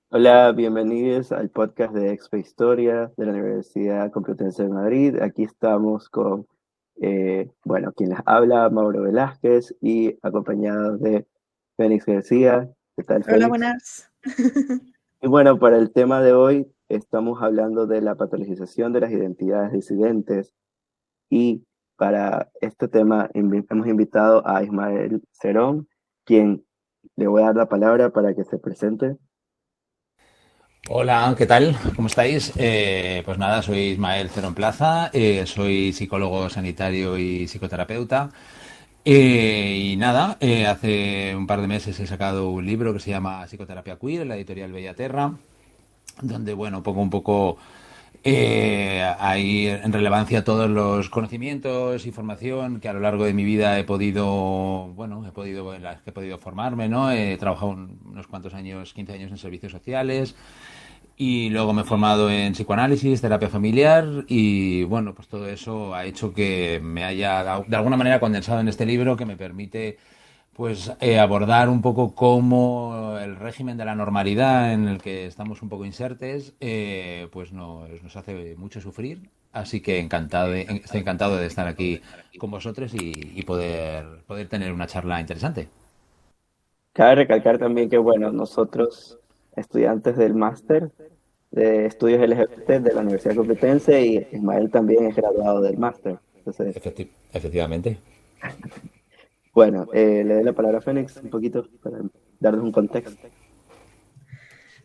Hola, bienvenidos al podcast de Expo Historia de la Universidad Complutense de Madrid. Aquí estamos con, quien les habla, Mauro Velázquez, y acompañados de Fénix García. ¿Qué tal, Hola, Fénix? buenas. Y bueno, para el tema de hoy estamos hablando de la patologización de las identidades disidentes y para este tema hemos invitado a Ismael Cerón, quien le voy a dar la palabra para que se presente. Hola, ¿qué tal? ¿Cómo estáis? Pues nada, soy Ismael Cerón Plaza, soy psicólogo sanitario y psicoterapeuta. Y nada, hace un par de meses he sacado un libro que se llama Psicoterapia Queer, en la editorial Bellaterra, donde, bueno, pongo un poco ahí en relevancia todos los conocimientos y formación que a lo largo de mi vida he podido, bueno, en las que he podido formarme, ¿no? He trabajado unos cuantos años, 15 años en servicios sociales y luego me he formado en psicoanálisis, terapia familiar y bueno, pues todo eso ha hecho que me haya de alguna manera condensado en este libro que me permite pues abordar un poco cómo el régimen de la normalidad en el que estamos un poco insertes pues nos hace mucho sufrir. Así que estoy encantado de estar aquí con vosotros y poder tener una charla interesante. Cabe recalcar también que, bueno, nosotros, estudiantes del máster de estudios LGBT de la Universidad Complutense, y Ismael también es graduado del máster. Entonces, Efectivamente. bueno, le doy la palabra a Fénix un poquito para darnos un contexto.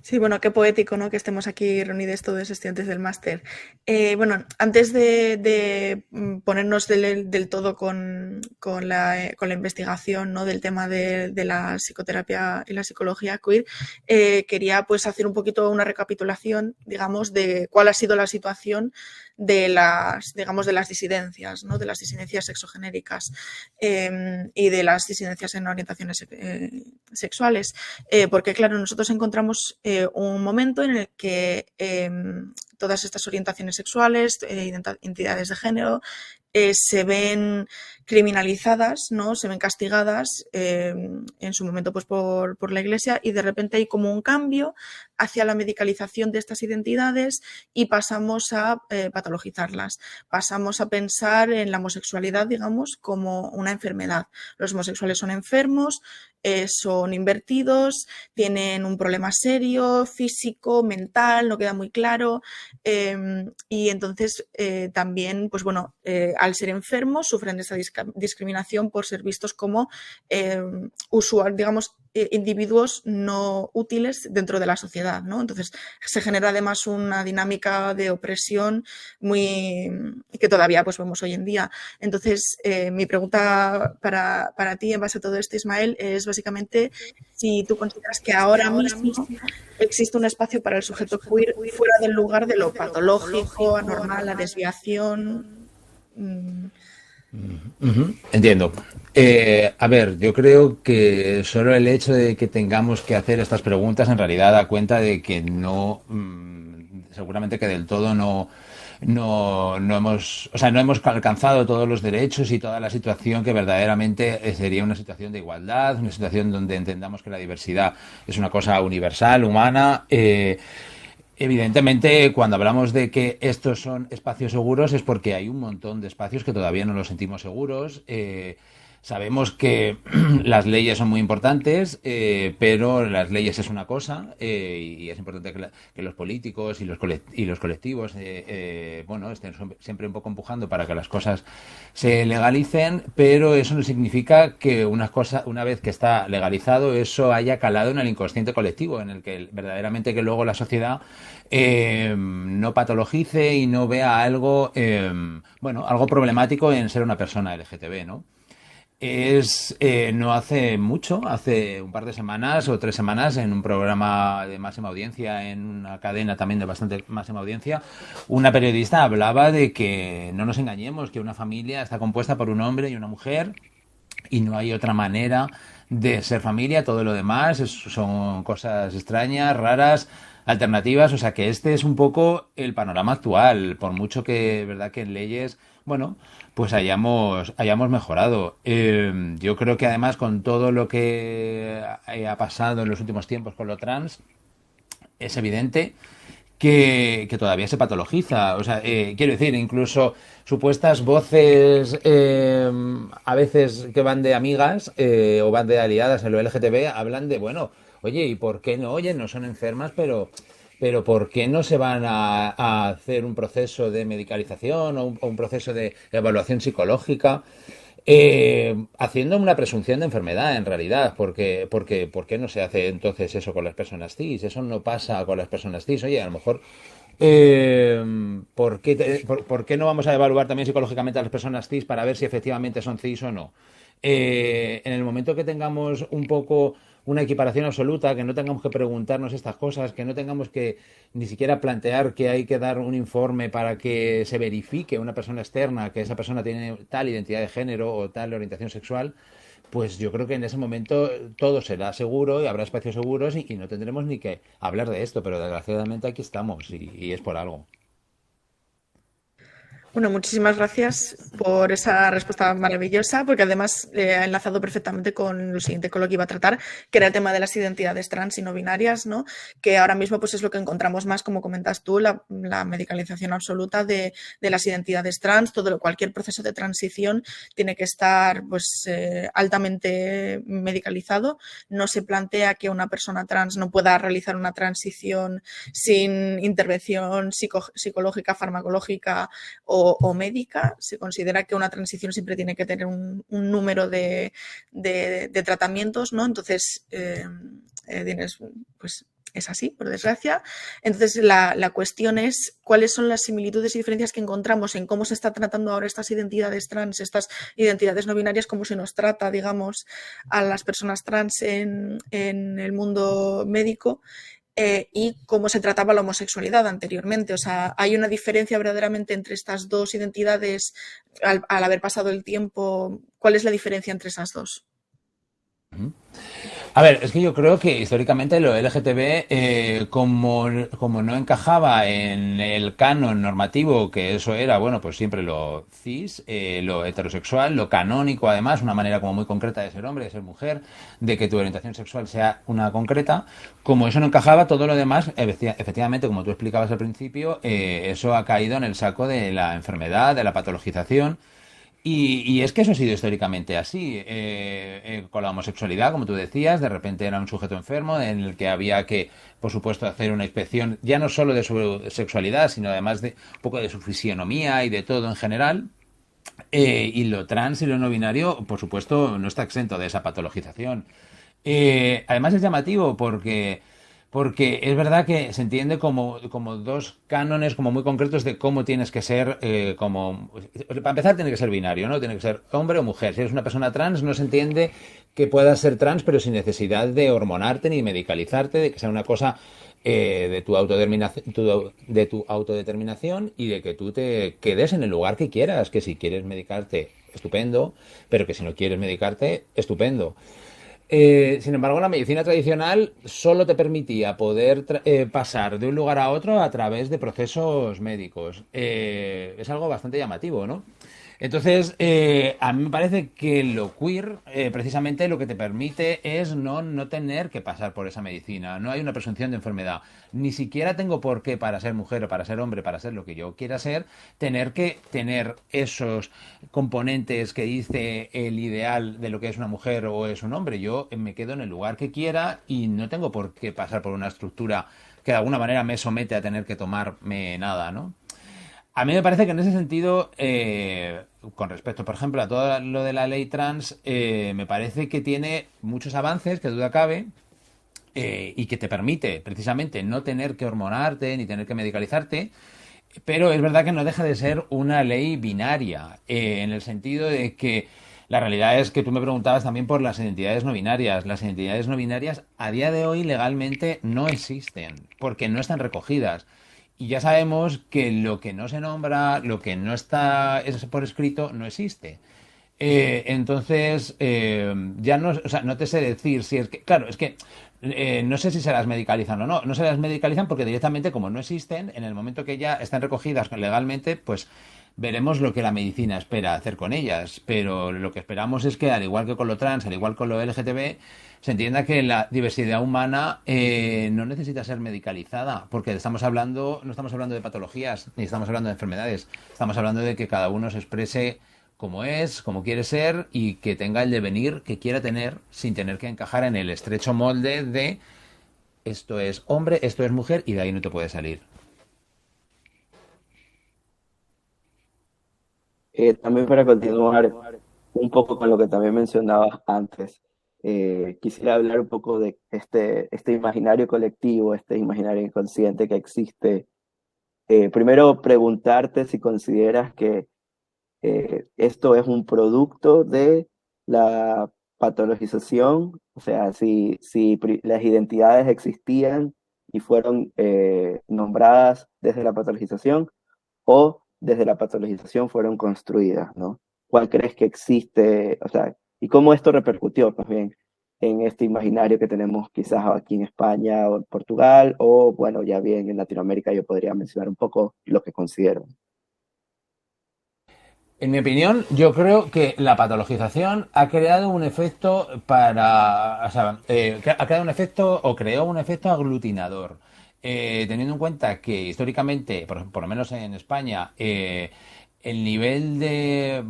Sí, bueno, qué poético, ¿no? Que estemos aquí reunidos todos estudiantes del máster. Bueno, antes de ponernos del todo con la investigación, ¿no? Del tema de la psicoterapia y la psicología queer, quería pues hacer un poquito una recapitulación, digamos, de cuál ha sido la situación de las, digamos, de las disidencias, ¿no? De las disidencias sexogenéricas y de las disidencias en orientaciones sexuales. Porque, claro, nosotros encontramos un momento en el que todas estas orientaciones sexuales, identidades de género, se ven criminalizadas, ¿no? Se ven castigadas en su momento pues, por la Iglesia, y de repente hay como un cambio hacia la medicalización de estas identidades y pasamos a patologizarlas. Pasamos a pensar en la homosexualidad, digamos, como una enfermedad. Los homosexuales son enfermos, son invertidos, tienen un problema serio, físico, mental, no queda muy claro. Y entonces también, pues bueno, al ser enfermos sufren esa discriminación por ser vistos como usuarios, digamos, individuos no útiles dentro de la sociedad, ¿no? Entonces se genera además una dinámica de opresión muy que todavía pues vemos hoy en día. Entonces mi pregunta para ti en base a todo esto, Ismael, es básicamente si tú consideras que ahora mismo existe un espacio para el sujeto queer fuera del lugar de lo patológico, anormal, la desviación. Mm. Ujú, entiendo. A ver, yo creo que solo el hecho de que tengamos que hacer estas preguntas en realidad da cuenta de que no, seguramente que del todo no hemos, o sea, no hemos alcanzado todos los derechos y toda la situación que verdaderamente sería una situación de igualdad, una situación donde entendamos que la diversidad es una cosa universal, humana. Evidentemente, cuando hablamos de que estos son espacios seguros es porque hay un montón de espacios que todavía no los sentimos seguros. Sabemos que las leyes son muy importantes, pero las leyes es una cosa y es importante que los políticos y los colectivos bueno, estén siempre un poco empujando para que las cosas se legalicen, pero eso no significa que una vez que está legalizado, eso haya calado en el inconsciente colectivo, en el que verdaderamente que luego la sociedad no patologice y no vea algo, bueno, algo problemático en ser una persona LGTB, ¿no? No hace mucho, hace un par de semanas o 3 semanas, en un programa de máxima audiencia, en una cadena también de bastante máxima audiencia, una periodista hablaba de que no nos engañemos, que una familia está compuesta por un hombre y una mujer y no hay otra manera de ser familia, todo lo demás son cosas extrañas, raras, alternativas, o sea que este es un poco el panorama actual, por mucho que, verdad, que en leyes, bueno, pues hayamos mejorado. Yo creo que además con todo lo que ha pasado en los últimos tiempos con lo trans, es evidente que todavía se patologiza. O sea, quiero decir, incluso supuestas voces a veces que van de amigas o van de aliadas en lo LGTB hablan de, bueno, oye, ¿y por qué no? Oye, no son enfermas, pero ¿por qué no se van a hacer un proceso de medicalización o un proceso de evaluación psicológica? Haciendo una presunción de enfermedad en realidad, ¿por qué no se hace entonces eso con las personas cis? Eso no pasa con las personas cis. Oye, a lo mejor, ¿por qué no vamos a evaluar también psicológicamente a las personas cis para ver si efectivamente son cis o no? En el momento que tengamos un poco una equiparación absoluta, que no tengamos que preguntarnos estas cosas, que no tengamos que ni siquiera plantear que hay que dar un informe para que se verifique una persona externa que esa persona tiene tal identidad de género o tal orientación sexual, pues yo creo que en ese momento todo será seguro y habrá espacios seguros y no tendremos ni que hablar de esto, pero desgraciadamente aquí estamos y es por algo. Bueno, muchísimas gracias por esa respuesta maravillosa, porque además ha enlazado perfectamente con lo siguiente con lo que iba a tratar, que era el tema de las identidades trans y no binarias, ¿no? Que ahora mismo pues, es lo que encontramos más, como comentas tú, la medicalización absoluta de las identidades trans. Cualquier proceso de transición tiene que estar pues, altamente medicalizado. No se plantea que una persona trans no pueda realizar una transición sin intervención psicológica, farmacológica o médica. Se considera que una transición siempre tiene que tener un número de tratamientos, ¿no? Entonces, tienes, pues es así, por desgracia. Entonces, la cuestión es cuáles son las similitudes y diferencias que encontramos en cómo se está tratando ahora estas identidades trans, estas identidades no binarias, cómo se nos trata, digamos, a las personas trans en el mundo médico. Y cómo se trataba la homosexualidad anteriormente. O sea, hay una diferencia verdaderamente entre estas dos identidades al haber pasado el tiempo. ¿Cuál es la diferencia entre esas dos? A ver, es que yo creo que históricamente lo LGTB, como no encajaba en el canon normativo, que eso era, bueno, pues siempre lo cis, lo heterosexual, lo canónico además, una manera como muy concreta de ser hombre, de ser mujer, de que tu orientación sexual sea una concreta, como eso no encajaba, todo lo demás, efectivamente, como tú explicabas al principio, eso ha caído en el saco de la enfermedad, de la patologización. Y es que eso ha sido históricamente así. Con la homosexualidad, como tú decías, de repente era un sujeto enfermo en el que había que, por supuesto, hacer una inspección ya no solo de su sexualidad, sino además de un poco de su fisionomía y de todo en general. Y lo trans y lo no binario, por supuesto, no está exento de esa patologización. Además es llamativo porque es verdad que se entiende como dos cánones como muy concretos de cómo tienes que ser, para empezar tiene que ser binario, ¿no? Tiene que ser hombre o mujer. Si eres una persona trans no se entiende que puedas ser trans pero sin necesidad de hormonarte ni medicalizarte, de que sea una cosa de tu autodeterminación y de que tú te quedes en el lugar que quieras, que si quieres medicarte, estupendo, pero que si no quieres medicarte, estupendo. Sin embargo, la medicina tradicional solo te permitía poder pasar de un lugar a otro a través de procesos médicos. Es algo bastante llamativo, ¿no? Entonces, a mí me parece que lo queer, precisamente lo que te permite es no tener que pasar por esa medicina. No hay una presunción de enfermedad. Ni siquiera tengo por qué, para ser mujer o para ser hombre, para ser lo que yo quiera ser, tener que tener esos componentes que dice el ideal de lo que es una mujer o es un hombre. Yo me quedo en el lugar que quiera y no tengo por qué pasar por una estructura que de alguna manera me somete a tener que tomarme nada, ¿no? A mí me parece que en ese sentido, con respecto, por ejemplo, a todo lo de la ley trans, me parece que tiene muchos avances, que duda cabe, y que te permite precisamente no tener que hormonarte ni tener que medicalizarte, pero es verdad que no deja de ser una ley binaria, en el sentido de que la realidad es que tú me preguntabas también por las identidades no binarias. Las identidades no binarias a día de hoy legalmente no existen, porque no están recogidas. Y ya sabemos que lo que no se nombra, lo que no está por escrito, no existe. Entonces, ya no, o sea, no te sé decir si es que, claro, es que no sé si se las medicalizan o no. No se las medicalizan porque directamente, como no existen, en el momento que ya están recogidas legalmente, pues veremos lo que la medicina espera hacer con ellas, pero lo que esperamos es que, al igual que con lo trans, al igual que con lo LGTB, se entienda que la diversidad humana no necesita ser medicalizada, porque no estamos hablando de patologías, ni estamos hablando de enfermedades, estamos hablando de que cada uno se exprese como es, como quiere ser y que tenga el devenir que quiera tener sin tener que encajar en el estrecho molde de esto es hombre, esto es mujer y de ahí no te puedes salir. También para continuar un poco con lo que también mencionabas antes, quisiera hablar un poco de este imaginario colectivo, este imaginario inconsciente que existe. Primero, preguntarte si consideras que esto es un producto de la patologización, o sea, si las identidades existían y fueron nombradas desde la patologización o desde la patologización fueron construidas, ¿no? ¿Cuál crees que existe? O sea, y cómo esto repercutió también en este imaginario que tenemos quizás aquí en España o en Portugal, o bueno, ya bien en Latinoamérica yo podría mencionar un poco lo que considero. En mi opinión, yo creo que la patologización ha creado un efecto o sea, ha creado un efecto o creó un efecto aglutinador. Teniendo en cuenta que históricamente, por lo menos en España, el nivel de,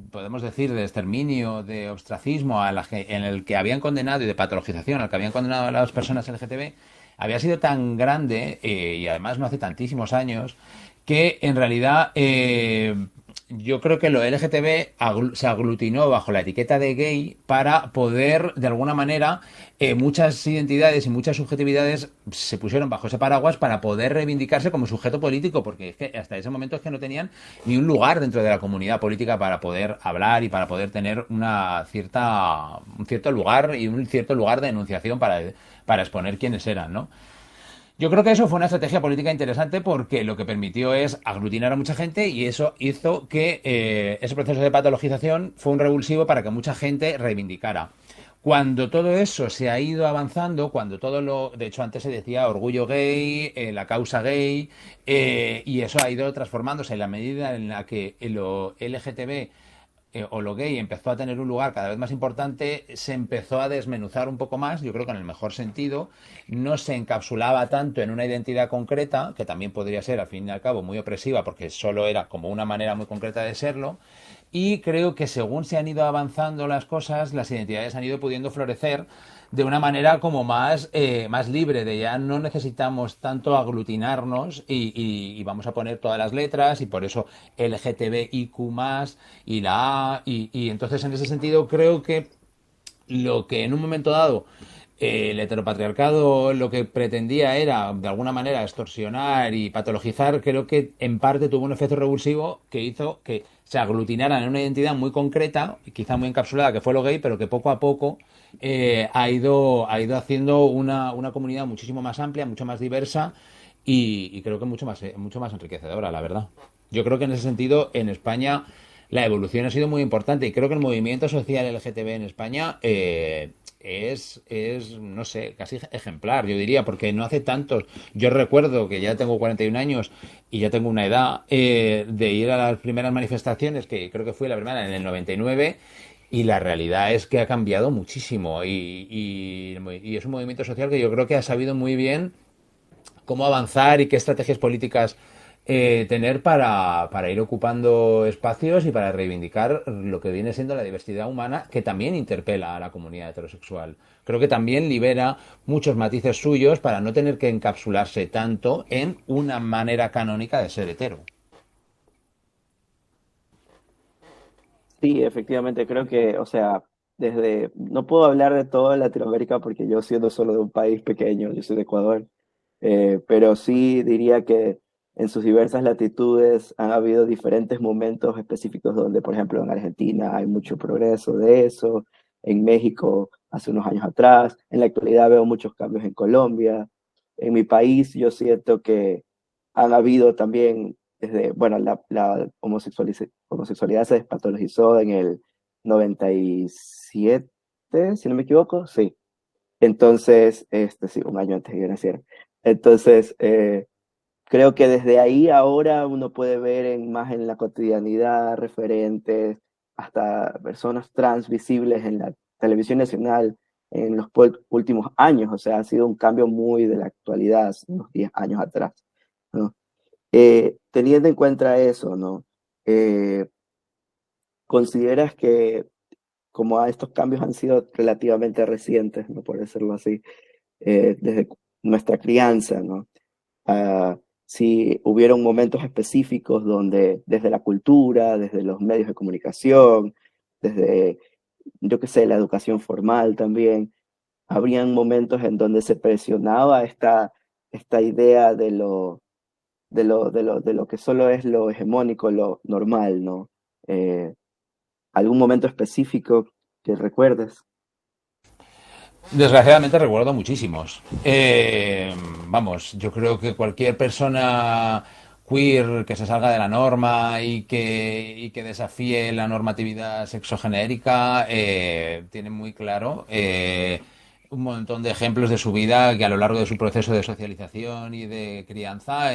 podemos decir, de exterminio, de ostracismo en el que habían condenado y de patologización al que habían condenado a las personas LGTB había sido tan grande, y además no hace tantísimos años, que en realidad yo creo que lo LGTB se aglutinó bajo la etiqueta de gay para poder, de alguna manera, muchas identidades y muchas subjetividades se pusieron bajo ese paraguas para poder reivindicarse como sujeto político, porque es que hasta ese momento es que no tenían ni un lugar dentro de la comunidad política para poder hablar y para poder tener un cierto lugar y un cierto lugar de enunciación para exponer quiénes eran, ¿no? Yo creo que eso fue una estrategia política interesante porque lo que permitió es aglutinar a mucha gente y eso hizo que ese proceso de patologización fue un revulsivo para que mucha gente reivindicara. Cuando todo eso se ha ido avanzando, de hecho antes se decía orgullo gay, la causa gay, y eso ha ido transformándose en la medida en la que lo LGTB o lo gay empezó a tener un lugar cada vez más importante, se empezó a desmenuzar un poco más, yo creo que en el mejor sentido, no se encapsulaba tanto en una identidad concreta, que también podría ser al fin y al cabo muy opresiva porque solo era como una manera muy concreta de serlo, y creo que según se han ido avanzando las cosas, las identidades han ido pudiendo florecer de una manera como más libre, de ya no necesitamos tanto aglutinarnos y vamos a poner todas las letras y por eso LGTBIQ más y la A y entonces en ese sentido creo que lo que en un momento dado el heteropatriarcado lo que pretendía era de alguna manera extorsionar y patologizar, creo que en parte tuvo un efecto revulsivo que hizo que se aglutinaran en una identidad muy concreta, quizá muy encapsulada, que fue lo gay, pero que poco a poco ha ido haciendo una comunidad muchísimo más amplia, mucho más diversa y creo que mucho más enriquecedora, la verdad. Yo creo que en ese sentido, en España, la evolución ha sido muy importante y creo que el movimiento social LGTB en España no sé, casi ejemplar, yo diría, porque no hace tantos. Yo recuerdo que ya tengo 41 años y ya tengo una edad de ir a las primeras manifestaciones, que creo que fue la primera en el 99, y la realidad es que ha cambiado muchísimo y es un movimiento social que yo creo que ha sabido muy bien cómo avanzar y qué estrategias políticas tener para ir ocupando espacios y para reivindicar lo que viene siendo la diversidad humana, que también interpela a la comunidad heterosexual. Creo que también libera muchos matices suyos para no tener que encapsularse tanto en una manera canónica de ser hetero. Sí, efectivamente, creo que, o sea, no puedo hablar de toda Latinoamérica porque yo siendo solo de un país pequeño, yo soy de Ecuador, pero sí diría que en sus diversas latitudes han habido diferentes momentos específicos donde, por ejemplo, en Argentina hay mucho progreso de eso, en México hace unos años atrás, en la actualidad veo muchos cambios en Colombia. En mi país yo siento que han habido también, bueno, la homosexualidad se despatologizó en el 97, si no me equivoco, sí. Entonces, sí, un año antes de que yo naciera. Entonces, creo que desde ahí ahora uno puede ver más en la cotidianidad referentes hasta personas trans visibles en la televisión nacional en los últimos años. O sea, ha sido un cambio muy de la actualidad, unos 10 años atrás, ¿no? Teniendo en cuenta eso, ¿no? ¿Consideras que como estos cambios han sido relativamente recientes, ¿no? Por decirlo así, desde nuestra crianza, ¿no? Si hubieron momentos específicos donde desde la cultura, desde los medios de comunicación, desde, yo qué sé, la educación formal también, habrían momentos en donde se presionaba esta idea de lo que solo es lo hegemónico, lo normal, ¿no? Eh, ¿Algún momento específico que recuerdes? Desgraciadamente recuerdo muchísimos. Vamos, yo creo que cualquier persona queer que se salga de la norma y que desafíe la normatividad sexogenérica tiene muy claro un montón de ejemplos de su vida que a lo largo de su proceso de socialización y de crianza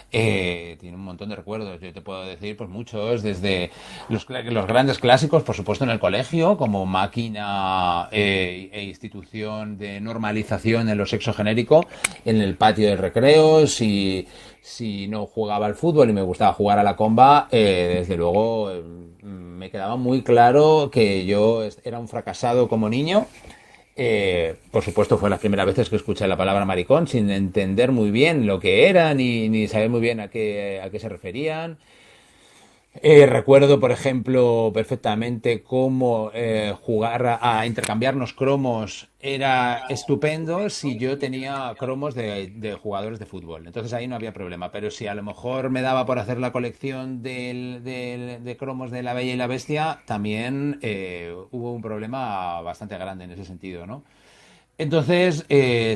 tiene un montón de recuerdos. Yo te puedo decir pues muchos, desde los grandes clásicos, por supuesto en el colegio, como máquina e institución de normalización en lo sexo genérico, en el patio de recreo, si no jugaba al fútbol y me gustaba jugar a la comba, desde luego me quedaba muy claro que yo era un fracasado como niño. Por supuesto, fue las primeras veces que escuché la palabra maricón sin entender muy bien lo que era ni saber muy bien a qué se referían. Recuerdo, por ejemplo, perfectamente cómo jugar a intercambiarnos cromos era estupendo si yo tenía cromos de jugadores de fútbol. Entonces ahí no había problema. Pero si a lo mejor me daba por hacer la colección de cromos de La Bella y la Bestia, también hubo un problema bastante grande en ese sentido, ¿no? Entonces,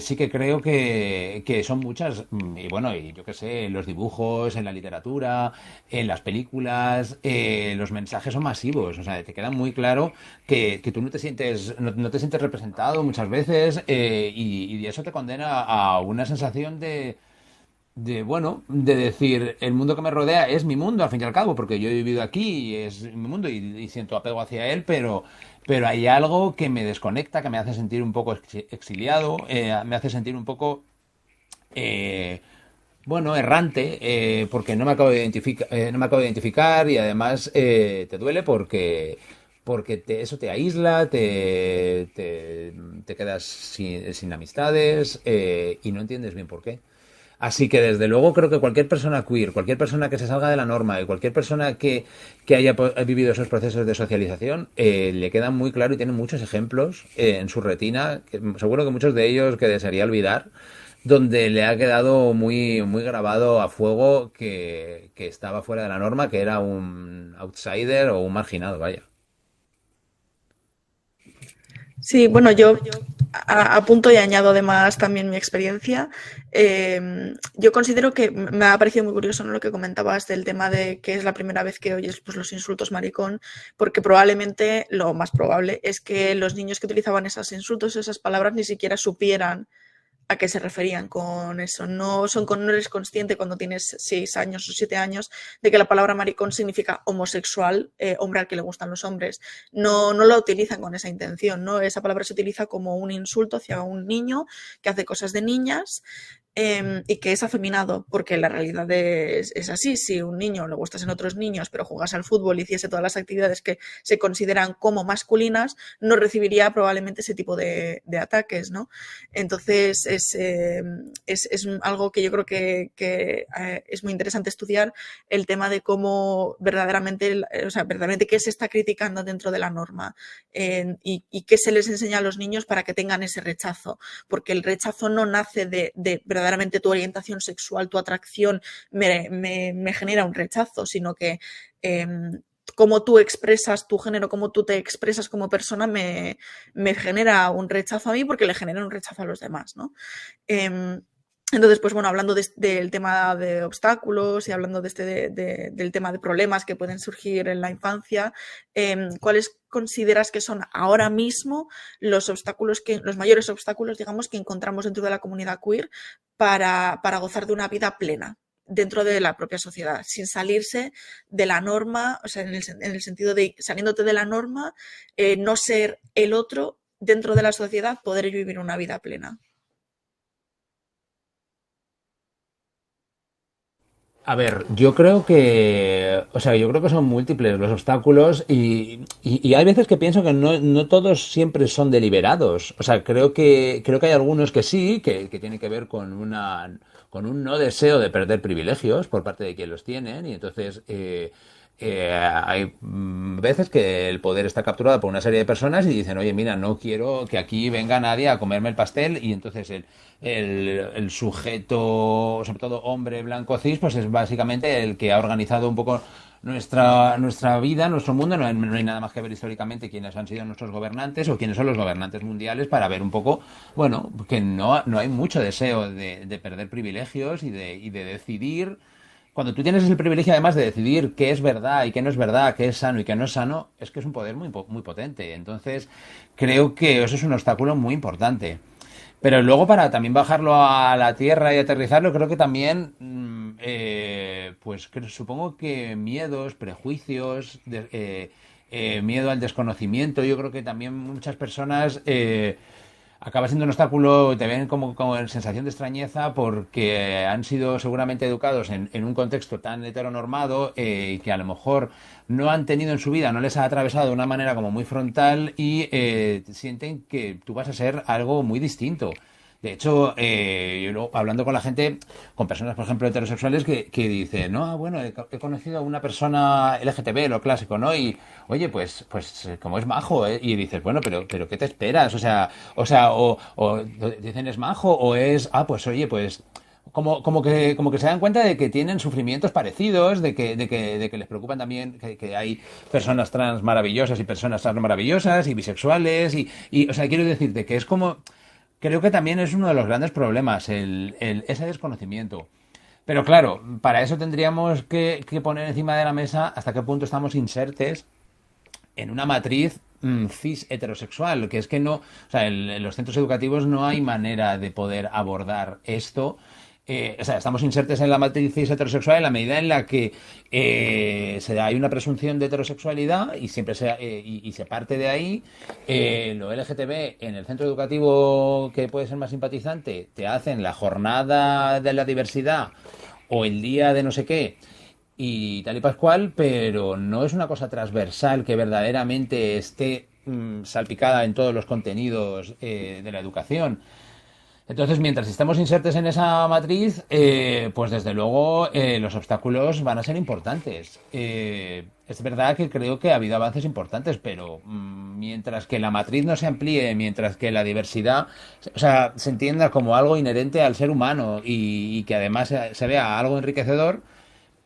sí que creo que son muchas, y bueno, y yo qué sé, en los dibujos, en la literatura, en las películas, los mensajes son masivos, o sea, te queda muy claro que tú no te sientes representado muchas veces, y eso te condena a una sensación bueno, de decir, el mundo que me rodea es mi mundo, al fin y al cabo, porque yo he vivido aquí y es mi mundo y siento apego hacia él, pero hay algo que me desconecta, que me hace sentir un poco exiliado, me hace sentir un poco, eh, bueno, errante, porque no me acabo de no me acabo de identificar y además te duele porque eso te aísla, te quedas sin amistades y no entiendes bien por qué. Así que desde luego creo que cualquier persona queer, cualquier persona que se salga de la norma y cualquier persona que haya vivido esos procesos de socialización, le quedan muy claro y tiene muchos ejemplos en su retina, que seguro que muchos de ellos que desearía olvidar, donde le ha quedado muy grabado a fuego que estaba fuera de la norma, que era un outsider o un marginado, vaya. Sí, bueno, yo apunto y añado además también mi experiencia. Yo considero que me ha parecido muy curioso, ¿no?, lo que comentabas del tema de que es la primera vez que oyes pues, los insultos maricón, porque probablemente lo más probable es que los niños que utilizaban esos insultos, esas palabras, ni siquiera supieran a qué se referían con eso. No eres consciente cuando tienes 6 años o 7 años de que la palabra maricón significa homosexual, hombre al que le gustan los hombres. No la utilizan con esa intención, ¿no? Esa palabra se utiliza como un insulto hacia un niño que hace cosas de niñas. Y que es afeminado, porque la realidad es así. Si un niño le gustas en otros niños, pero jugas al fútbol y hiciese todas las actividades que se consideran como masculinas, no recibiría probablemente ese tipo de ataques, ¿no? Entonces es algo que yo creo que es muy interesante estudiar, el tema de cómo verdaderamente, o sea, verdaderamente qué se está criticando dentro de la norma, y qué se les enseña a los niños para que tengan ese rechazo, porque el rechazo no nace de verdaderamente tu orientación sexual, tu atracción me genera un rechazo, sino que cómo tú expresas tu género, cómo tú te expresas como persona me genera un rechazo a mí porque le genera un rechazo a los demás, ¿no? Entonces, pues bueno, hablando del tema de obstáculos y hablando del tema de problemas que pueden surgir en la infancia, ¿cuáles consideras que son ahora mismo los mayores obstáculos, digamos, que encontramos dentro de la comunidad queer para gozar de una vida plena? dentro de la propia sociedad, sin salirse de la norma, o sea, en el sentido de saliéndote de la norma, no ser el otro dentro de la sociedad, poder vivir una vida plena. A ver, yo creo que, o sea, yo creo que son múltiples los obstáculos y hay veces que pienso que no todos siempre son deliberados. O sea, creo que hay algunos que sí, que tienen que ver con un no deseo de perder privilegios por parte de quien los tienen y entonces hay veces que el poder está capturado por una serie de personas y dicen, oye, mira, no quiero que aquí venga nadie a comerme el pastel y entonces el sujeto, sobre todo hombre blanco cis, pues es básicamente el que ha organizado un poco nuestra vida, nuestro mundo. No hay nada más que ver históricamente quiénes han sido nuestros gobernantes o quiénes son los gobernantes mundiales para ver un poco, bueno, que no hay mucho deseo de perder privilegios y de decidir. Cuando tú tienes el privilegio además de decidir qué es verdad y qué no es verdad, qué es sano y qué no es sano, es que es un poder muy potente. Entonces, creo que eso es un obstáculo muy importante. Pero luego para también bajarlo a la tierra y aterrizarlo, creo que también, pues supongo que miedos, prejuicios, miedo al desconocimiento, yo creo que también muchas personas acaba siendo un obstáculo, te ven como en sensación de extrañeza porque han sido seguramente educados en un contexto tan heteronormado y que a lo mejor no han tenido en su vida, no les ha atravesado de una manera como muy frontal y sienten que tú vas a ser algo muy distinto. De hecho, yo hablando con la gente, con personas, por ejemplo, heterosexuales, que dicen, no, bueno, he conocido a una persona LGTB, lo clásico, ¿no? Y, oye, pues como es majo, ¿eh? Y dices, bueno, pero ¿qué te esperas? O dicen es majo, o es, pues oye, pues como que se dan cuenta de que tienen sufrimientos parecidos, de que les preocupan también que hay personas trans maravillosas y personas trans maravillosas y bisexuales o sea, quiero decirte que es como, creo que también es uno de los grandes problemas, ese desconocimiento. Pero claro, para eso tendríamos que poner encima de la mesa hasta qué punto estamos insertes en una matriz cis heterosexual, que es que no, o sea, en los centros educativos no hay manera de poder abordar esto. O sea, estamos insertes en la matriz cis heterosexual en la medida en la que hay una presunción de heterosexualidad y siempre y se parte de ahí. Lo LGTB en el centro educativo que puede ser más simpatizante, te hacen la jornada de la diversidad o el día de no sé qué y tal y pascual, pero no es una cosa transversal que verdaderamente esté salpicada en todos los contenidos de la educación. Entonces, mientras estemos insertes en esa matriz, pues desde luego los obstáculos van a ser importantes. Es verdad que creo que ha habido avances importantes, pero mientras que la matriz no se amplíe, mientras que la diversidad, o sea, se entienda como algo inherente al ser humano y que además se vea algo enriquecedor,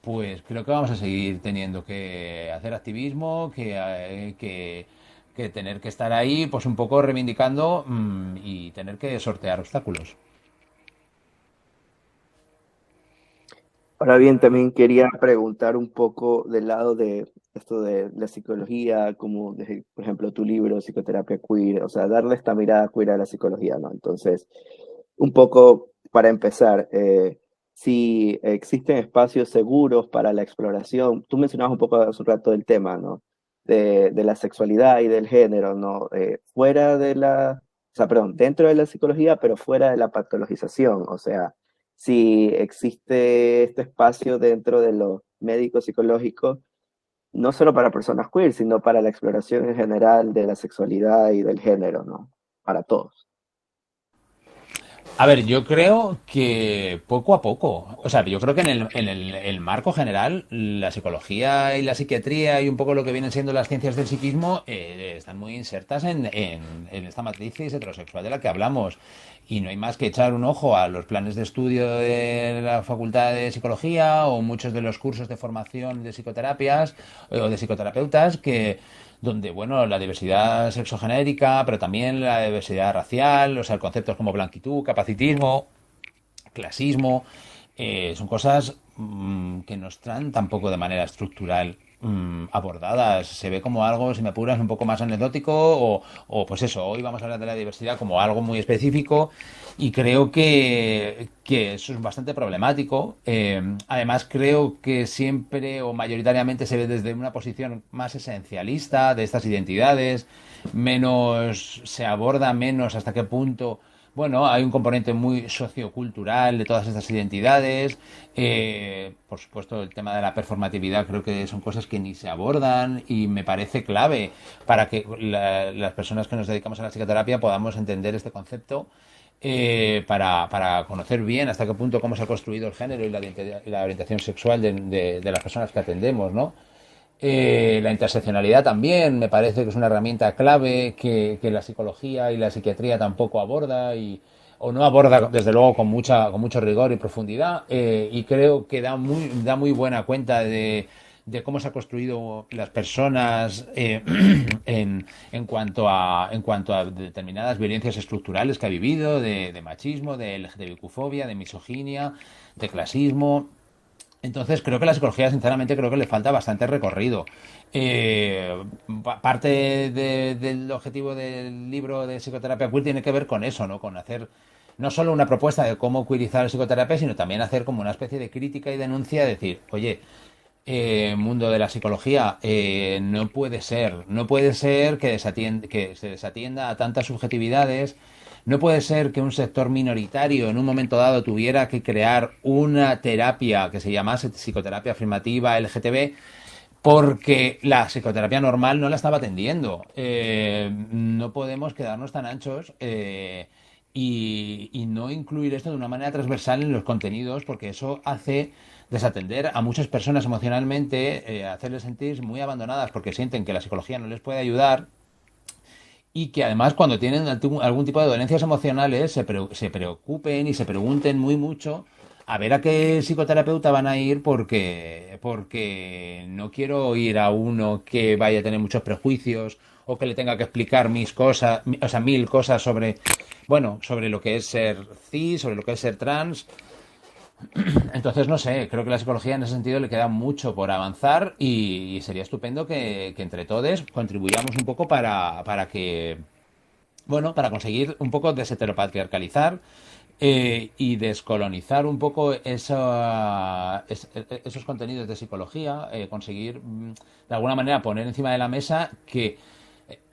pues creo que vamos a seguir teniendo que hacer activismo, que tener que estar ahí, pues un poco reivindicando y tener que sortear obstáculos. Ahora bien, también quería preguntar un poco del lado de esto de la psicología, como por ejemplo tu libro, Psicoterapia Queer, o sea, darle esta mirada queer a la psicología, ¿no? Entonces, un poco para empezar, si existen espacios seguros para la exploración, tú mencionabas un poco hace un rato del tema, ¿no? De la sexualidad y del género, ¿no? Fuera de o sea, perdón, dentro de la psicología, pero fuera de la patologización, o sea, si existe este espacio dentro de los médicos psicológicos, no solo para personas queer, sino para la exploración en general de la sexualidad y del género, ¿no? Para todos. A ver, yo creo que poco a poco, o sea, yo creo que en el marco general, la psicología y la psiquiatría y un poco lo que vienen siendo las ciencias del psiquismo están muy insertas en esta matriz heterosexual de la que hablamos. Y no hay más que echar un ojo a los planes de estudio de la Facultad de Psicología o muchos de los cursos de formación de psicoterapias o de psicoterapeutas donde, bueno, la diversidad sexogenérica, pero también la diversidad racial, o sea, conceptos como blanquitud, capacitismo, clasismo, son cosas que nos traen tampoco de manera estructural abordadas. Se ve como algo, si me apuras, un poco más anecdótico o pues eso, hoy vamos a hablar de la diversidad como algo muy específico y creo que eso es bastante problemático. Además, creo que siempre o mayoritariamente se ve desde una posición más esencialista de estas identidades, menos se aborda menos hasta qué punto bueno, hay un componente muy sociocultural de todas estas identidades. Por supuesto, el tema de la performatividad creo que son cosas que ni se abordan y me parece clave para que las personas que nos dedicamos a la psicoterapia podamos entender este concepto para conocer bien hasta qué punto cómo se ha construido el género y la orientación sexual de las personas que atendemos, ¿no? La interseccionalidad también me parece que es una herramienta clave que la psicología y la psiquiatría tampoco aborda o no aborda desde luego con mucho rigor y profundidad y creo que da muy buena cuenta de cómo se ha construido las personas en cuanto a determinadas violencias estructurales que ha vivido, de machismo, de LGTBIQ-fobia, de misoginia, de clasismo. Entonces creo que la psicología, sinceramente, creo que le falta bastante recorrido. Parte del objetivo del libro de psicoterapia queer tiene que ver con eso, ¿no? Con hacer no solo una propuesta de cómo queerizar la psicoterapia, sino también hacer como una especie de crítica y denuncia, decir, oye, mundo de la psicología, no puede ser que se desatienda a tantas subjetividades, no puede ser que un sector minoritario en un momento dado tuviera que crear una terapia que se llamase psicoterapia afirmativa LGTB porque la psicoterapia normal no la estaba atendiendo. No podemos quedarnos tan anchos y no incluir esto de una manera transversal en los contenidos porque eso hace desatender a muchas personas emocionalmente, hacerles sentir muy abandonadas porque sienten que la psicología no les puede ayudar y que además cuando tienen algún tipo de dolencias emocionales se preocupen y se pregunten muy mucho a ver a qué psicoterapeuta van a ir porque no quiero ir a uno que vaya a tener muchos prejuicios o que le tenga que explicar mis cosas, o sea, mil cosas sobre, bueno, sobre lo que es ser cis, sobre lo que es ser trans. Entonces, no sé, creo que la psicología en ese sentido le queda mucho por avanzar y sería estupendo que entre todos contribuyamos un poco para que, bueno, para conseguir un poco desheteropatriarcalizar y descolonizar un poco esos contenidos de psicología, conseguir de alguna manera poner encima de la mesa que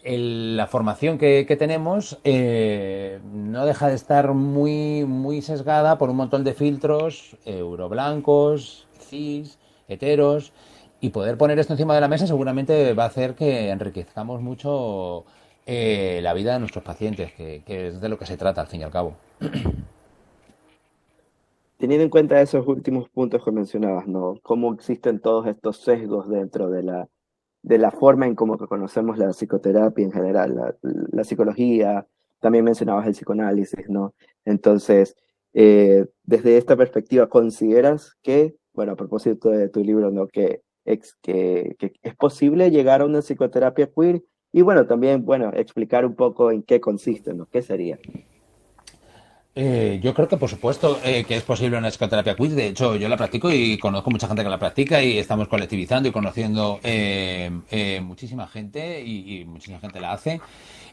la formación que tenemos no deja de estar muy sesgada por un montón de filtros euroblancos, cis, heteros, y poder poner esto encima de la mesa seguramente va a hacer que enriquezcamos mucho la vida de nuestros pacientes, que es de lo que se trata al fin y al cabo. Teniendo en cuenta esos últimos puntos que mencionabas, ¿no? Cómo existen todos estos sesgos dentro de la forma en cómo conocemos la psicoterapia en general, la psicología, también mencionabas el psicoanálisis, ¿no? Entonces, desde esta perspectiva, ¿consideras que, bueno, a propósito de tu libro, ¿no? Que es posible llegar a una psicoterapia queer? Y bueno, también, bueno, explicar un poco en qué consiste, ¿no? ¿Qué sería? Yo creo que por supuesto que es posible una psicoterapia queer. De hecho, yo la practico y conozco mucha gente que la practica y estamos colectivizando y conociendo muchísima gente y muchísima gente la hace.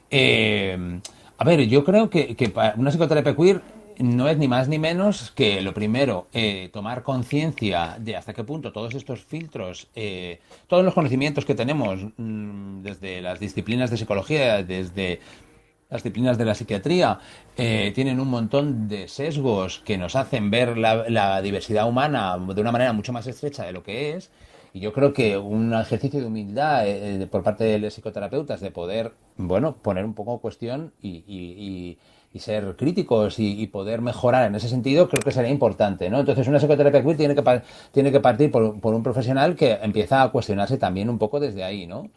Eh, a ver, yo creo que una psicoterapia queer no es ni más ni menos que lo primero, tomar conciencia de hasta qué punto todos estos filtros, todos los conocimientos que tenemos desde las disciplinas de psicología, desde las disciplinas de la psiquiatría tienen un montón de sesgos que nos hacen ver la diversidad humana de una manera mucho más estrecha de lo que es. Y yo creo que un ejercicio de humildad por parte de los psicoterapeutas de poder, bueno, poner un poco cuestión y ser críticos y poder mejorar en ese sentido, creo que sería importante, ¿no? Entonces, una psicoterapia queer tiene que partir por un profesional que empieza a cuestionarse también un poco desde ahí, ¿no?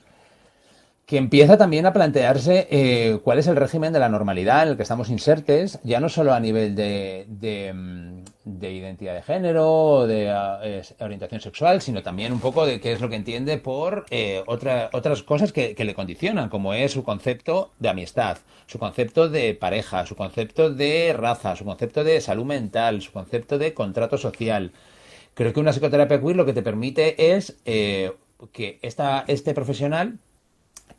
Que empieza también a plantearse cuál es el régimen de la normalidad en el que estamos insertes, ya no solo a nivel de identidad de género o de orientación sexual, sino también un poco de qué es lo que entiende por otras cosas que le condicionan, como es su concepto de amistad, su concepto de pareja, su concepto de raza, su concepto de salud mental, su concepto de contrato social. Creo que una psicoterapia queer lo que te permite es que este profesional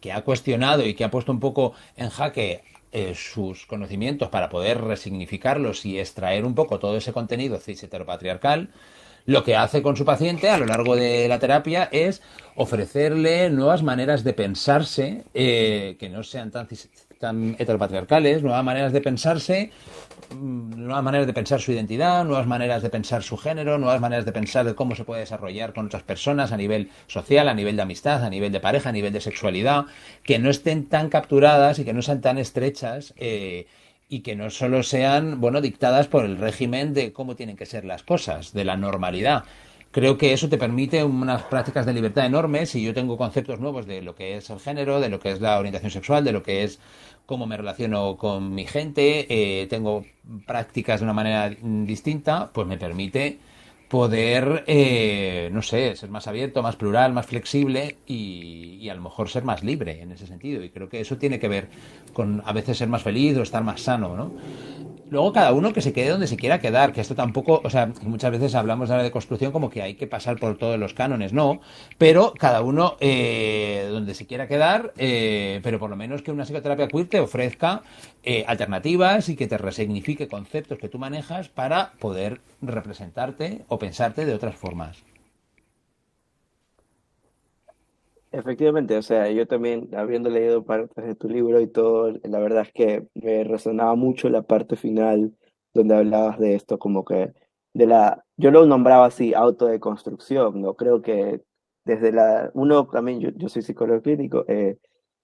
que ha cuestionado y que ha puesto un poco en jaque sus conocimientos para poder resignificarlos y extraer un poco todo ese contenido cis heteropatriarcal, lo que hace con su paciente a lo largo de la terapia es ofrecerle nuevas maneras de pensarse que no sean tan heteropatriarcales, nuevas maneras de pensarse, nuevas maneras de pensar su identidad, nuevas maneras de pensar su género, nuevas maneras de pensar de cómo se puede desarrollar con otras personas a nivel social, a nivel de amistad, a nivel de pareja, a nivel de sexualidad, que no estén tan capturadas y que no sean tan estrechas y que no solo sean, bueno, dictadas por el régimen de cómo tienen que ser las cosas, de la normalidad. Creo que eso te permite unas prácticas de libertad enormes y yo tengo conceptos nuevos de lo que es el género, de lo que es la orientación sexual, de lo que es cómo me relaciono con mi gente, tengo prácticas de una manera distinta, pues me permite poder, no sé, ser más abierto, más plural, más flexible y a lo mejor ser más libre en ese sentido. Y creo que eso tiene que ver con a veces ser más feliz o estar más sano, ¿no? Luego cada uno que se quede donde se quiera quedar, que esto tampoco, o sea, muchas veces hablamos de la deconstrucción como que hay que pasar por todos los cánones, no, pero cada uno donde se quiera quedar, pero por lo menos que una psicoterapia queer te ofrezca alternativas y que te resignifique conceptos que tú manejas para poder representarte o pensarte de otras formas. Efectivamente, o sea, yo también, habiendo leído partes de tu libro y todo, la verdad es que me resonaba mucho la parte final donde hablabas de esto, como que yo lo nombraba así, autodeconstrucción, ¿no? Creo que uno también, yo soy psicólogo clínico,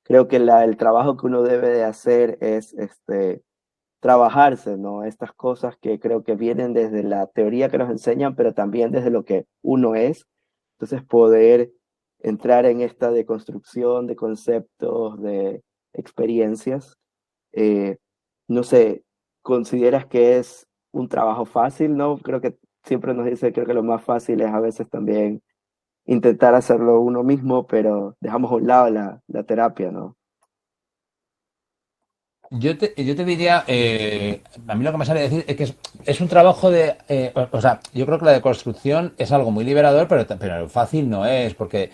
creo que el trabajo que uno debe de hacer es, trabajarse, ¿no? Estas cosas que creo que vienen desde la teoría que nos enseñan, pero también desde lo que uno es. Entonces, poder entrar en esta deconstrucción de conceptos, de experiencias. Eh, no sé, ¿consideras que es un trabajo fácil? ¿No? Creo que siempre nos dice, creo que lo más fácil es a veces también intentar hacerlo uno mismo, pero dejamos a un lado la terapia, ¿no? Yo te diría, a mí lo que me sale decir es que es un trabajo de, o sea, yo creo que la deconstrucción es algo muy liberador, pero fácil no es, porque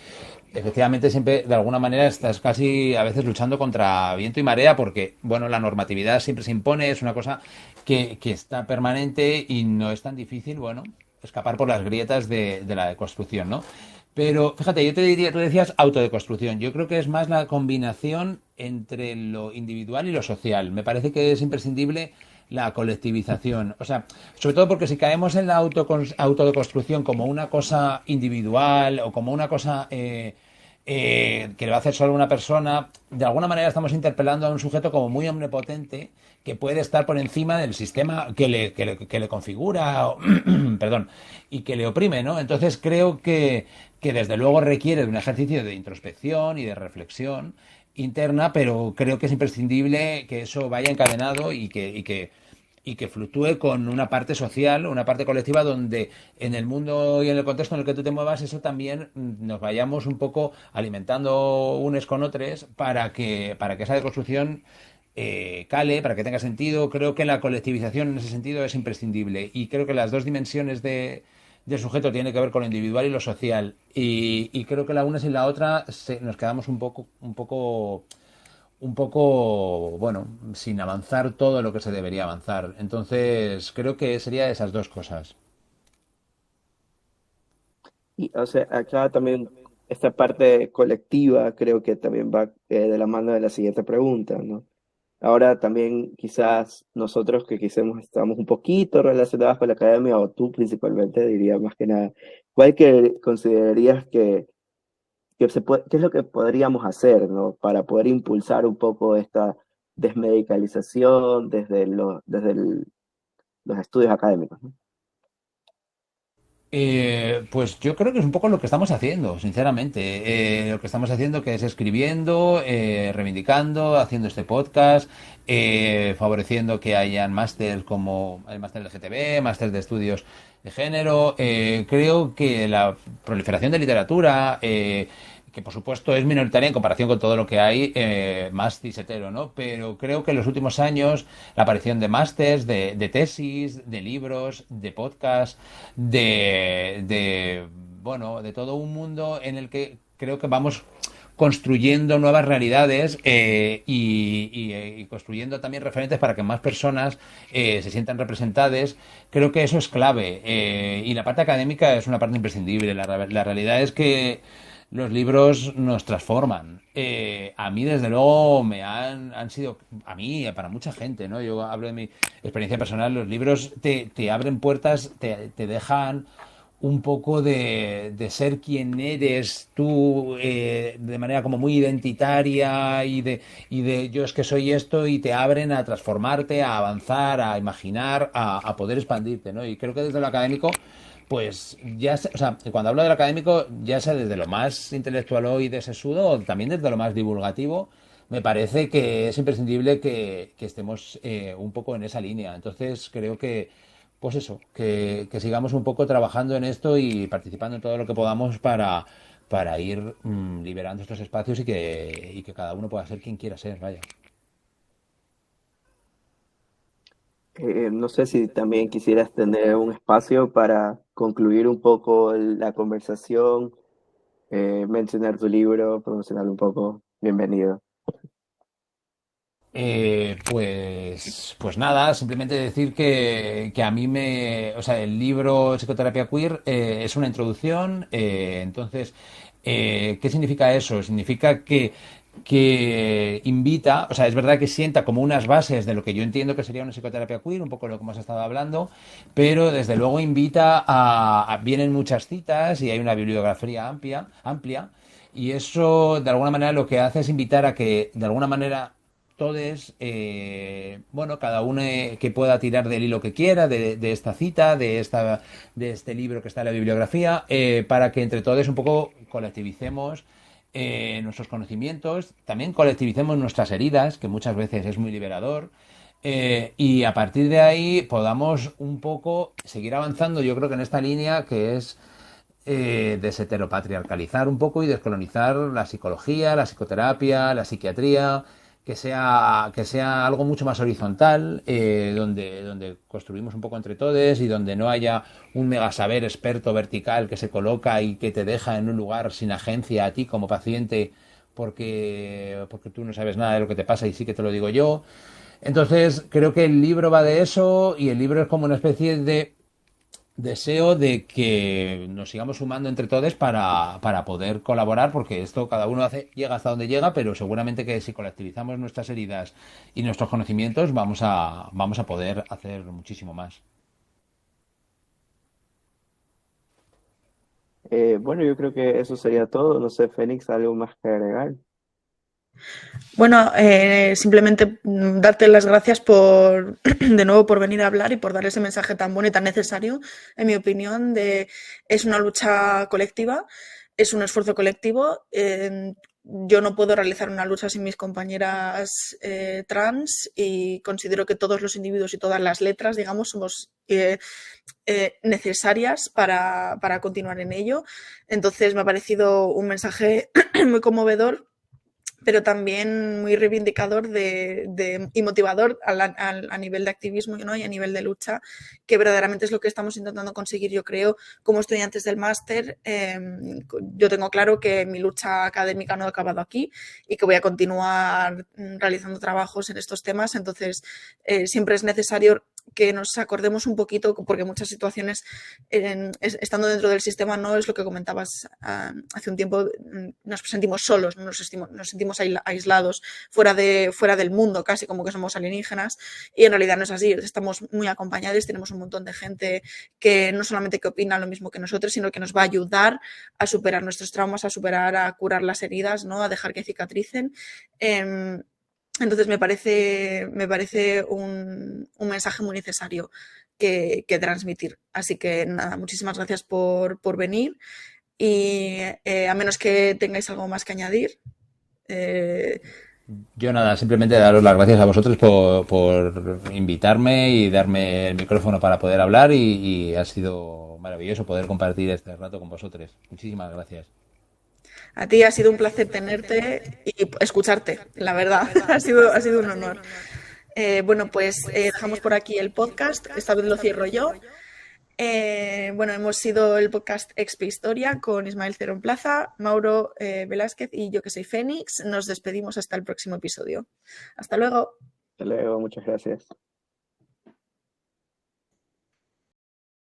efectivamente siempre de alguna manera estás casi a veces luchando contra viento y marea, porque, bueno, la normatividad siempre se impone, es una cosa que está permanente y no es tan difícil, bueno, escapar por las grietas de la deconstrucción, ¿no? Pero fíjate, yo te diría, tú decías autodeconstrucción. Yo creo que es más la combinación entre lo individual y lo social. Me parece que es imprescindible la colectivización. O sea, sobre todo porque si caemos en la autodeconstrucción como una cosa individual o como una cosa que le va a hacer solo una persona, de alguna manera estamos interpelando a un sujeto como muy omnipotente que puede estar por encima del sistema que le configura, perdón, y que le oprime, ¿no? Entonces creo que desde luego requiere de un ejercicio de introspección y de reflexión interna, pero creo que es imprescindible que eso vaya encadenado y que fluctúe con una parte social, una parte colectiva donde en el mundo y en el contexto en el que tú te muevas, eso también nos vayamos un poco alimentando unos con otros para que esa deconstrucción cale, para que tenga sentido. Creo que la colectivización en ese sentido es imprescindible y creo que las dos dimensiones del sujeto tiene que ver con lo individual y lo social y creo que la una sin la otra nos quedamos un poco, bueno, sin avanzar todo lo que se debería avanzar. Entonces, creo que sería esas dos cosas. Y, o sea, acá también esta parte colectiva creo que también va de la mano de la siguiente pregunta, ¿no? Ahora también quizás nosotros que quizás estamos un poquito relacionados con la academia, o tú principalmente, diría más que nada, ¿cuál que considerarías qué es lo que podríamos hacer, ¿no? Para poder impulsar un poco esta desmedicalización los estudios académicos, ¿no? Pues yo creo que es un poco lo que estamos haciendo, sinceramente. Lo que estamos haciendo que es escribiendo, reivindicando, haciendo este podcast, favoreciendo que hayan máster como el máster de LGTB, máster de estudios de género. Creo que la proliferación de literatura, que por supuesto es minoritaria en comparación con todo lo que hay más cisetero, ¿no? Pero creo que en los últimos años la aparición de másters, de tesis, de libros, de podcasts, bueno, de todo un mundo en el que creo que vamos construyendo nuevas realidades y construyendo también referentes para que más personas se sientan representadas. Creo que eso es clave. Y la parte académica es una parte imprescindible. La realidad es que los libros nos transforman. A mí, desde luego, han sido, a mí y para mucha gente, ¿no? Yo hablo de mi experiencia personal, los libros te abren puertas, te dejan un poco de ser quien eres tú de manera como muy identitaria y de yo es que soy esto y te abren a transformarte, a avanzar, a imaginar, a poder expandirte, ¿no? Y creo que desde lo académico pues ya sé, o sea, cuando hablo del académico, ya sea desde lo más intelectual y de sesudo, o también desde lo más divulgativo, me parece que es imprescindible que estemos un poco en esa línea. Entonces creo que, pues eso, que sigamos un poco trabajando en esto y participando en todo lo que podamos para ir liberando estos espacios y que cada uno pueda ser quien quiera ser, vaya. No sé si también quisieras tener un espacio para concluir un poco la conversación, mencionar tu libro, promocionarlo un poco. Bienvenido. Pues nada, simplemente decir que a mí o sea, el libro Psicoterapia Queer es una introducción. Entonces, ¿qué significa eso? Significa que invita, o sea, es verdad que sienta como unas bases de lo que yo entiendo que sería una psicoterapia queer, un poco lo que hemos estado hablando, pero desde luego invita vienen muchas citas y hay una bibliografía amplia, y eso de alguna manera lo que hace es invitar a que de alguna manera todos, bueno, cada uno que pueda tirar del hilo que quiera, de esta cita, de este libro que está en la bibliografía, para que entre todos un poco colectivicemos nuestros conocimientos, también colectivicemos nuestras heridas, que muchas veces es muy liberador, y a partir de ahí podamos un poco seguir avanzando, yo creo que en esta línea que es desheteropatriarcalizar un poco y descolonizar la psicología, la psicoterapia, la psiquiatría, que sea algo mucho más horizontal, donde construimos un poco entre todos y donde no haya un mega saber experto vertical que se coloca y que te deja en un lugar sin agencia a ti como paciente porque tú no sabes nada de lo que te pasa y sí que te lo digo yo. Entonces creo que el libro va de eso y el libro es como una especie de deseo de que nos sigamos sumando entre todos para poder colaborar, porque esto cada uno llega hasta donde llega, pero seguramente que si colectivizamos nuestras heridas y nuestros conocimientos vamos a poder hacer muchísimo más. Bueno, yo creo que eso sería todo. No sé, Fénix, algo más que agregar. Bueno, simplemente darte las gracias de nuevo por venir a hablar y por dar ese mensaje tan bueno y tan necesario, en mi opinión, es una lucha colectiva, es un esfuerzo colectivo. Yo no puedo realizar una lucha sin mis compañeras trans y considero que todos los individuos y todas las letras, digamos, somos necesarias para continuar en ello. Entonces me ha parecido un mensaje muy conmovedor, pero también muy reivindicador y motivador a nivel de activismo, ¿no? Y a nivel de lucha, que verdaderamente es lo que estamos intentando conseguir, yo creo, como estudiantes del máster. Yo tengo claro que mi lucha académica no ha acabado aquí y que voy a continuar realizando trabajos en estos temas. Entonces, siempre es necesario que nos acordemos un poquito, porque muchas situaciones, estando dentro del sistema, no es lo que comentabas hace un tiempo, nos sentimos solos, nos sentimos aislados, fuera del mundo, casi como que somos alienígenas, y en realidad no es así. Estamos muy acompañados, tenemos un montón de gente que no solamente que opina lo mismo que nosotros, sino que nos va a ayudar a superar nuestros traumas, a curar las heridas, ¿no? A dejar que cicatricen. Entonces me parece un mensaje muy necesario que transmitir. Así que nada, muchísimas gracias por venir y a menos que tengáis algo más que añadir. Yo nada, simplemente daros las gracias a vosotros por invitarme y darme el micrófono para poder hablar y ha sido maravilloso poder compartir este rato con vosotros. Muchísimas gracias. A ti ha sido un placer tenerte y escucharte, la verdad. Ha sido un honor. Bueno, pues dejamos por aquí el podcast. Esta vez lo cierro yo. Bueno, hemos sido el podcast Expe Historia con Ismael Cerón Plaza, Mauro Velázquez y yo que soy Fénix. Nos despedimos hasta el próximo episodio. Hasta luego. Hasta luego, muchas gracias.